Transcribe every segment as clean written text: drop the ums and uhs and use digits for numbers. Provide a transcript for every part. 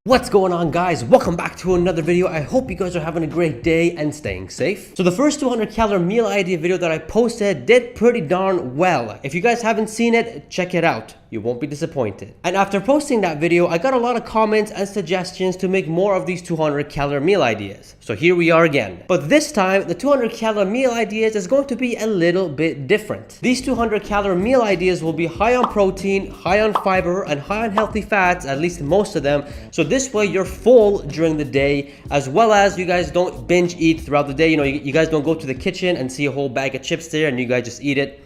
What's going on, guys? Welcome back to another video. I hope you guys are having a great day and staying safe. So the first 200 calorie meal idea video that I posted did pretty darn well. If you guys haven't seen it, check it out. You won't be disappointed. And after posting that video, I got a lot of comments and suggestions to make more of these 200 calorie meal ideas. So here we are again. But this time, the 200 calorie meal ideas is going to be a little bit different. These 200 calorie meal ideas will be high on protein, high on fiber, and high on healthy fats, at least most of them. So this way you're full during the day, as well as you guys don't binge eat throughout the day. You know, you guys don't go to the kitchen and see a whole bag of chips there and you guys just eat it.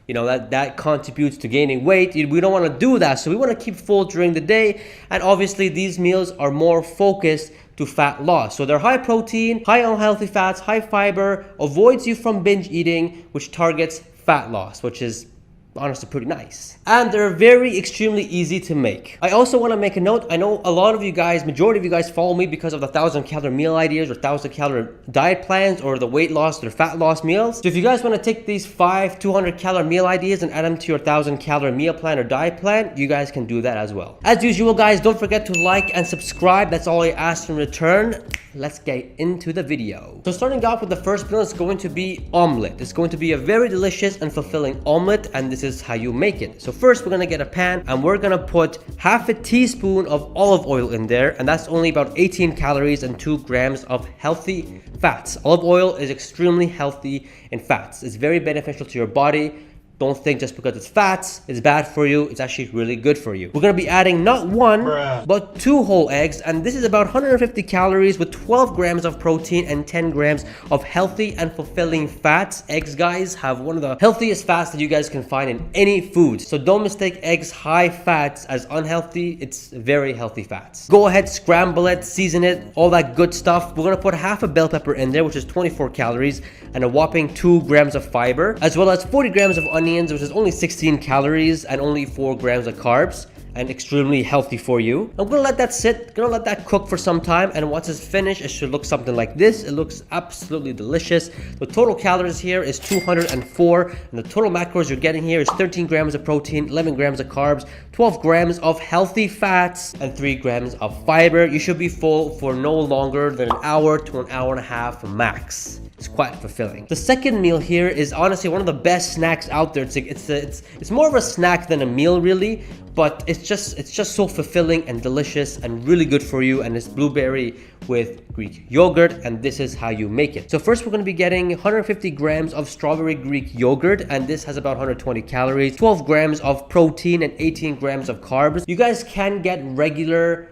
You know, that contributes to gaining weight. We don't want to do that. So we want to keep full during the day. And obviously these meals are more focused to fat loss. So they're high protein, high on healthy fats, high fiber, avoids you from binge eating, which targets fat loss, which is honestly pretty nice. And they're very extremely easy to make. I also want to make a note. I know a lot of you guys, majority of you guys follow me because of the 1,000 calorie meal ideas or 1,000 calorie diet plans or the weight loss or fat loss meals. So if you guys want to take these 200 calorie meal ideas and add them to your 1,000 calorie meal plan or diet plan, you guys can do that as well. As usual, guys, don't forget to like and subscribe. That's all I ask in return. Let's get into the video. So starting off with the first meal is going to be omelet. It's going to be a very delicious and fulfilling omelet, and this is how you make it. So first we're gonna get a pan and we're gonna put half a teaspoon of olive oil in there, and that's only about 18 calories and 2 grams of healthy fats. Olive oil is extremely healthy in fats. It's very beneficial to your body. Don't think just because it's fats, it's bad for you. It's actually really good for you. We're gonna be adding not one, but 2 whole eggs. And this is about 150 calories with 12 grams of protein and 10 grams of healthy and fulfilling fats. Eggs, guys, have one of the healthiest fats that you guys can find in any food. So don't mistake eggs high fats as unhealthy. It's very healthy fats. Go ahead, scramble it, season it, all that good stuff. We're gonna put half a bell pepper in there, which is 24 calories, and a whopping 2 grams of fiber, as well as 40 grams of onions, which is only 16 calories and only 4 grams of carbs, and extremely healthy for you. I'm gonna let that sit, gonna let that cook for some time, and once it's finished, it should look something like this. It looks absolutely delicious. The total calories here is 204, and the total macros you're getting here is 13 grams of protein, 11 grams of carbs, 12 grams of healthy fats, and 3 grams of fiber. You should be full for no longer than an hour to an hour and a half max. It's quite fulfilling. The second meal here is honestly one of the best snacks out there. It's more of a snack than a meal, really, but it's just so fulfilling and delicious and really good for you. And it's blueberry with Greek yogurt, and this is how you make it. So first we're going to be getting 150 grams of strawberry Greek yogurt, and this has about 120 calories, 12 grams of protein, and 18 grams of carbs. You guys can get regular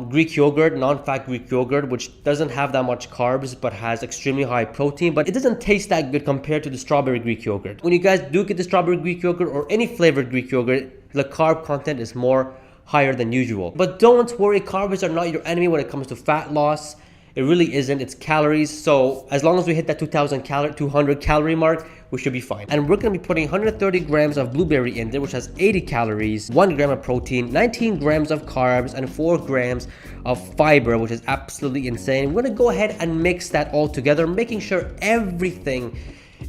Greek yogurt, non-fat Greek yogurt, which doesn't have that much carbs but has extremely high protein, but it doesn't taste that good compared to the strawberry Greek yogurt. When you guys do get the strawberry Greek yogurt or any flavored Greek yogurt, the carb content is more higher than usual. But don't worry, carbs are not your enemy when it comes to fat loss. It really isn't. It's calories. So as long as we hit that 200 calorie mark, we should be fine. And we're going to be putting 130 grams of blueberry in there, which has 80 calories, 1 gram of protein, 19 grams of carbs, and 4 grams of fiber, which is absolutely insane. We're going to go ahead and mix that all together, making sure everything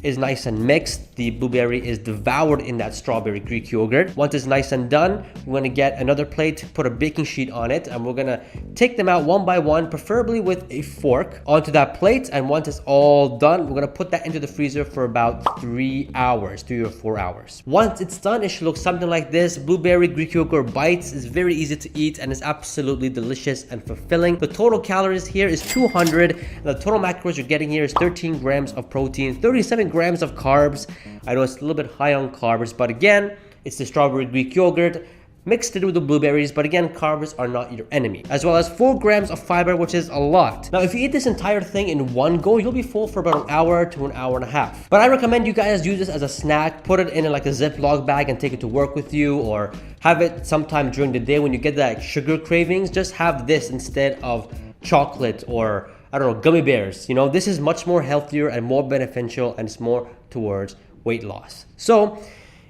is nice and mixed. The blueberry is devoured in that strawberry Greek yogurt. Once it's nice and done, we're gonna get another plate, put a baking sheet on it, and we're gonna take them out one by one, preferably with a fork, onto that plate. And once it's all done, we're gonna put that into the freezer for about 3 hours, 3 or 4 hours. Once it's done, it should look something like this. Blueberry Greek yogurt bites is very easy to eat and is absolutely delicious and fulfilling. The total calories here is 200, and the total macros you're getting here is 13 grams of protein, 37 grams of carbs. I know it's a little bit high on carbs, but again, it's the strawberry Greek yogurt mixed it with the blueberries, but again, carbs are not your enemy. As well as 4 grams of fiber, which is a lot. Now, if you eat this entire thing in one go, you'll be full for about an hour to an hour and a half. But I recommend you guys use this as a snack, put it in like a Ziploc bag and take it to work with you, or have it sometime during the day when you get that sugar cravings. Just have this instead of chocolate or, I don't know, gummy bears. You know, this is much more healthier and more beneficial, and it's more towards weight loss. So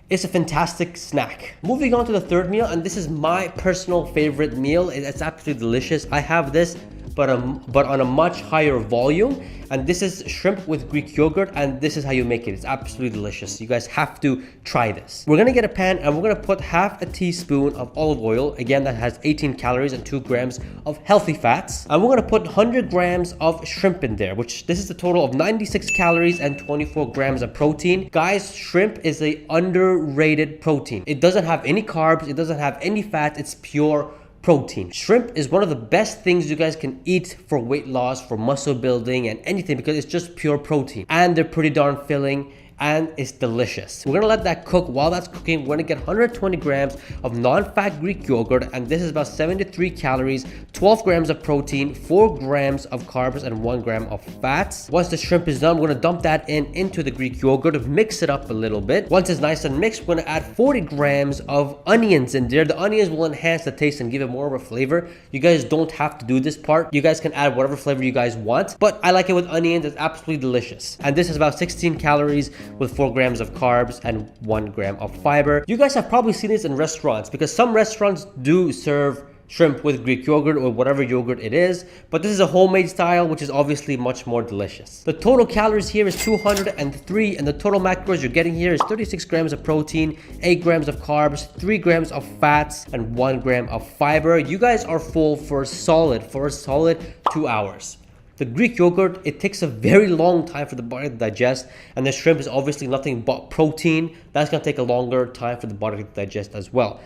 it's a fantastic snack. Moving on to the third meal, and this is my personal favorite meal. It's absolutely delicious. I have this but on a much higher volume, And this is shrimp with Greek yogurt, and this is how you make it. It's absolutely delicious. You guys have to try this. We're gonna get a pan and we're gonna put half a teaspoon of olive oil. Again, that has 18 calories and 2 grams of healthy fats. And we're gonna put 100 grams of shrimp in there, which this is a total of 96 calories and 24 grams of protein. Guys, shrimp is a underrated protein. It doesn't have any carbs, it doesn't have any fat, it's pure protein. Shrimp is one of the best things you guys can eat for weight loss, for muscle building and anything, because it's just pure protein and they're pretty darn filling and it's delicious. We're gonna let that cook. While that's cooking, we're gonna get 120 grams of non-fat Greek yogurt, and this is about 73 calories, 12 grams of protein, 4 grams of carbs, and 1 gram of fats. Once the shrimp is done, we're gonna dump that into the Greek yogurt, mix it up a little bit. Once it's nice and mixed, we're gonna add 40 grams of onions in there. The onions will enhance the taste and give it more of a flavor. You guys don't have to do this part. You guys can add whatever flavor you guys want, but I like it with onions. It's absolutely delicious. And this is about 16 calories with 4 grams of carbs and 1 gram of fiber. You guys have probably seen this in restaurants, because some restaurants do serve shrimp with Greek yogurt or whatever yogurt it is, but this is a homemade style, which is obviously much more delicious. The total calories here is 203, and the total macros you're getting here is 36 grams of protein, 8 grams of carbs, 3 grams of fats, and 1 gram of fiber. You guys are full for a solid 2 hours. The Greek yogurt, it takes a very long time for the body to digest, and the shrimp is obviously nothing but protein. That's gonna take a longer time for the body to digest as well.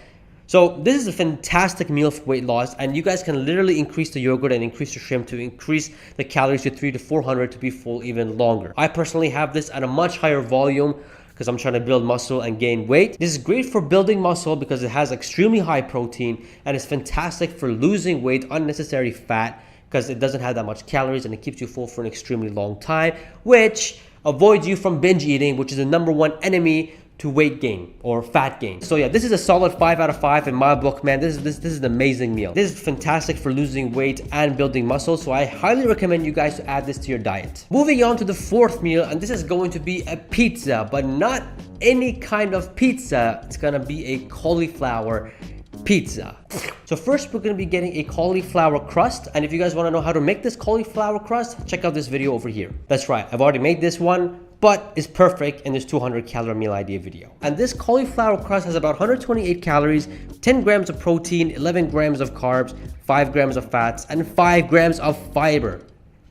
So this is a fantastic meal for weight loss, and you guys can literally increase the yogurt and increase the shrimp to increase the calories to 300 to 400 to be full even longer. I personally have this at a much higher volume because I'm trying to build muscle and gain weight. This is great for building muscle because it has extremely high protein, and it's fantastic for losing weight, unnecessary fat, because it doesn't have that much calories and it keeps you full for an extremely long time, which avoids you from binge eating, which is the #1 enemy to weight gain or fat gain. So yeah, this is a solid 5 out of 5 in my book, man. This is an amazing meal. This is fantastic for losing weight and building muscle, so I highly recommend you guys to add this to your diet. Moving on to the 4th meal, and this is going to be a pizza, but not any kind of pizza. It's gonna be a cauliflower pizza. So first, we're going to be getting a cauliflower crust, and if you guys want to know how to make this cauliflower crust, check out this video over here. That's right, I've already made this one, but it's perfect in this 200 calorie meal idea video. And this cauliflower crust has about 128 calories, 10 grams of protein, 11 grams of carbs, 5 grams of fats, and 5 grams of fiber.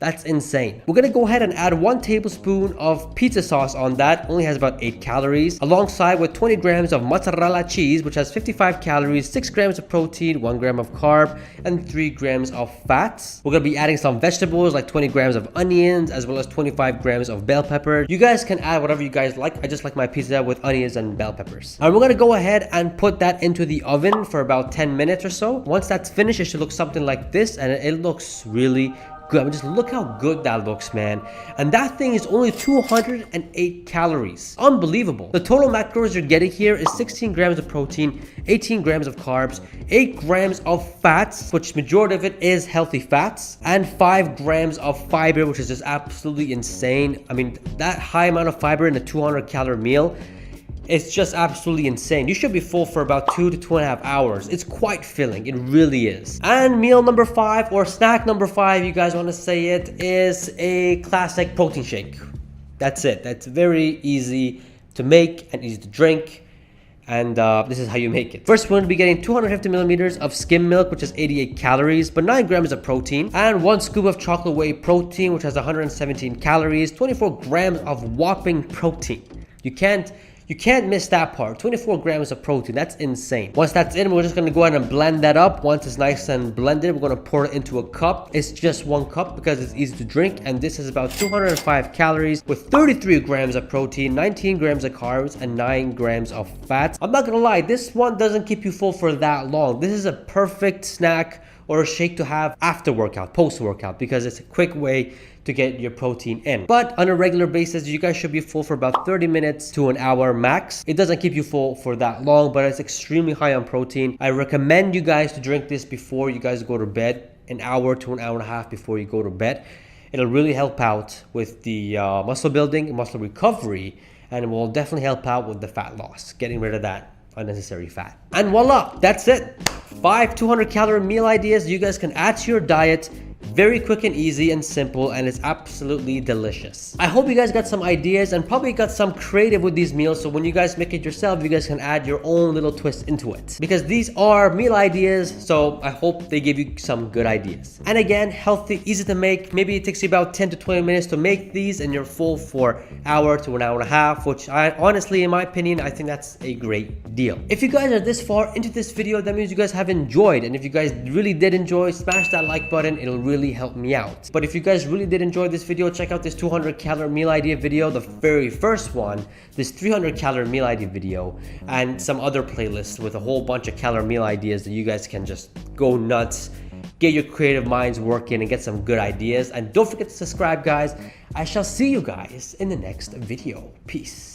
That's insane. We're gonna go ahead and add 1 tablespoon of pizza sauce on that. Only has about 8 calories, alongside with 20 grams of mozzarella cheese, which has 55 calories, 6 grams of protein, 1 gram of carb, and 3 grams of fats. We're gonna be adding some vegetables like 20 grams of onions, as well as 25 grams of bell pepper. You guys can add whatever you guys like. I just like my pizza with onions and bell peppers. And we're gonna go ahead and put that into the oven for about 10 minutes or so. Once that's finished, it should look something like this, and it looks really good. I mean, just look how good that looks, man. And that thing is only 208 calories. Unbelievable. The total macros you're getting here is 16 grams of protein, 18 grams of carbs, 8 grams of fats, which majority of it is healthy fats, and 5 grams of fiber, which is just absolutely insane. I mean, that high amount of fiber in a 200 calorie meal, it's just absolutely insane. You should be full for about 2 to 2.5 hours. It's quite filling, it really is. And meal number 5, or snack number 5, you guys want to say it, is a classic protein shake. That's it. That's very easy to make and easy to drink. And this is how you make it. First, we're going to be getting 250 milliliters of skim milk, which has 88 calories, but 9 grams of protein, and 1 scoop of chocolate whey protein, which has 117 calories, 24 grams of whopping protein. You can't miss that part. 24 grams of protein. That's insane. Once that's in, we're just going to go ahead and blend that up. Once it's nice and blended, we're going to pour it into a cup. It's just 1 cup because it's easy to drink. And this is about 205 calories with 33 grams of protein, 19 grams of carbs, and 9 grams of fats. I'm not going to lie, this one doesn't keep you full for that long. This is a perfect snack or a shake to have after workout, post workout, because it's a quick way to get your protein in. But on a regular basis, you guys should be full for about 30 minutes to an hour max. It doesn't keep you full for that long, but it's extremely high on protein. I recommend you guys to drink this before you guys go to bed, an hour to an hour and a half before you go to bed. It'll really help out with the muscle building, muscle recovery, and it will definitely help out with the fat loss, getting rid of that unnecessary fat. And voila, that's it. 5 200 calorie meal ideas you guys can add to your diet Very quick and easy and simple, and it's absolutely delicious. I hope you guys got some ideas and probably got some creative with these meals, so when you guys make it yourself, you guys can add your own little twist into it. Because these are meal ideas, so I hope they give you some good ideas. And again, healthy, easy to make. Maybe it takes you about 10 to 20 minutes to make these, and you're full for an hour to an hour and a half, which I honestly, in my opinion, I think that's a great deal. If you guys are this far into this video, that means you guys have enjoyed, and if you guys really did enjoy, smash that like button. It'll really help me out. But if you guys really did enjoy this video, check out this 200 calorie meal idea video, the very first one, this 300 calorie meal idea video, and some other playlists with a whole bunch of calorie meal ideas that you guys can just go nuts, get your creative minds working, and get some good ideas. And don't forget to subscribe, guys. I shall see you guys in the next video. Peace.